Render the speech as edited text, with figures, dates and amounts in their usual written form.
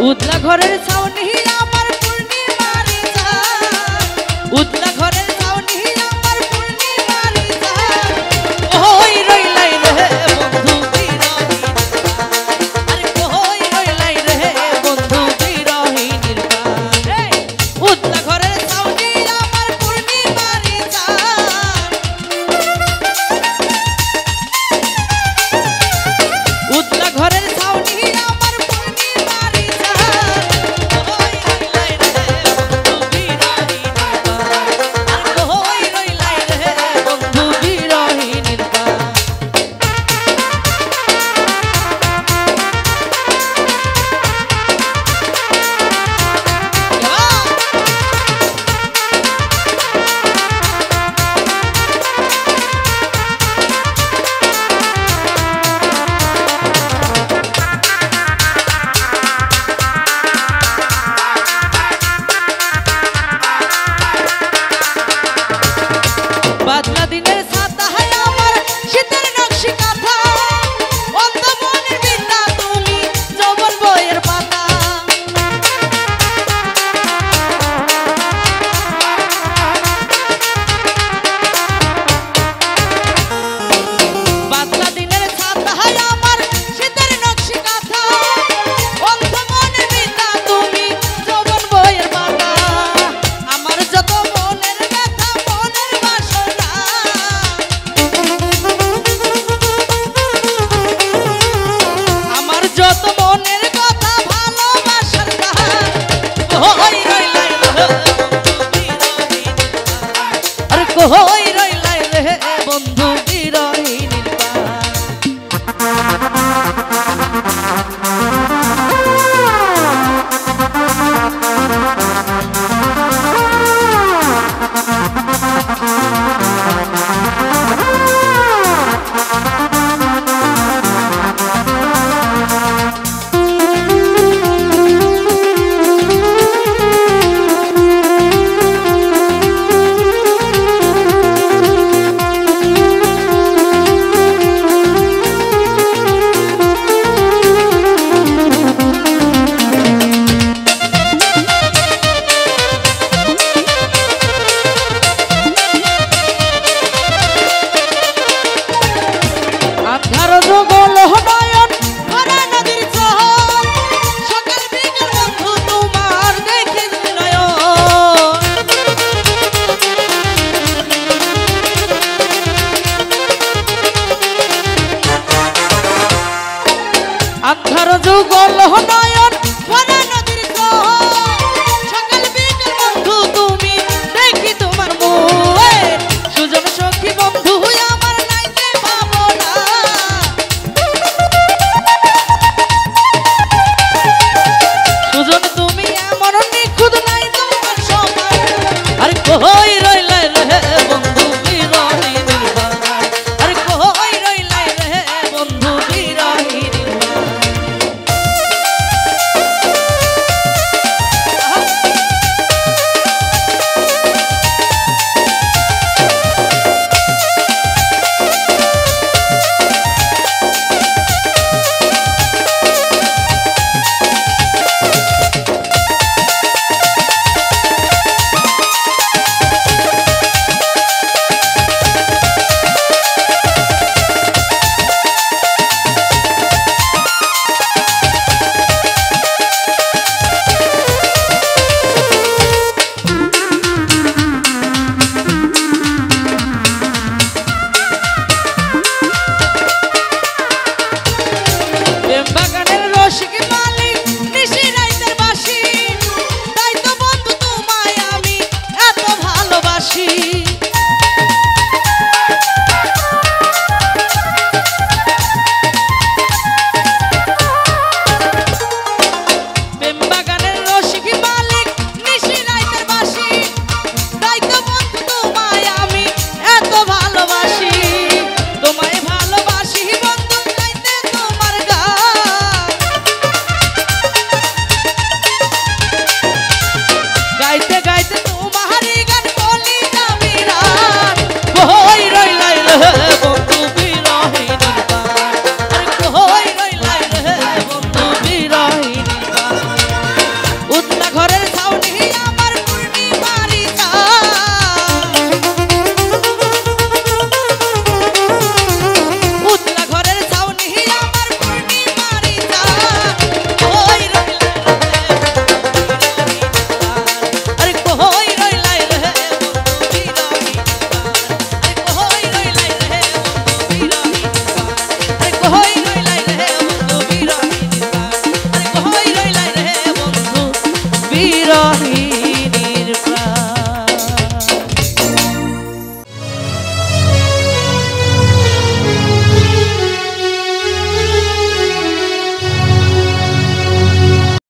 উদলা ঘরের ছাউনি আমার পূর্ণিমারি চাঁদ, উদলা ঘরের ছাউনি আমার পূর্ণিমারি চাঁদ, ওই রইলাই রে বন্ধু বিরহিনীর প্রাণ, আরে ওই রইলাই রে বন্ধু বিরহিনীর প্রাণ। উদলা ঘরের ছাউনি আমার পূর্ণিমারি চাঁদ, উদলা ঘরের ছাউনি আমার পূর্ণিমারি চাঁদ, ওই রইলাই রে বন্ধু বিরহিনীর প্রাণ, আরে ওই রইলাই রে বন্ধু বিরহিনীর প্রাণ। বাদলা দিনের ছাতা হয় আমার শীতের নকশি কাঁথা, অন্ধ মনের বিদ্যা তুমি যৌবন বইয়ের পাতা। বাদলা দিনের ছাতা হয় আমার শীতের নকশি কাঁথা, অন্ধ মনের বিদ্যা তুমি যৌবন বইয়ের পাতা। আমার যত মনের ব্যথা মনের বাসনা, আমার যত মনের কথা ভালোবাসার গান, ওই রইলাই রে বন্ধু বিরহিনীর প্রাণ, আরে কই রইলাই রে বন্ধু বিরহিনীর প্রাণ। আন্ধার জগল নয়ন ভরা নদীর চর, সকাল বিকাল বন্ধু তোমার দেখি নয়ন। আন্ধার যুগল নয়ন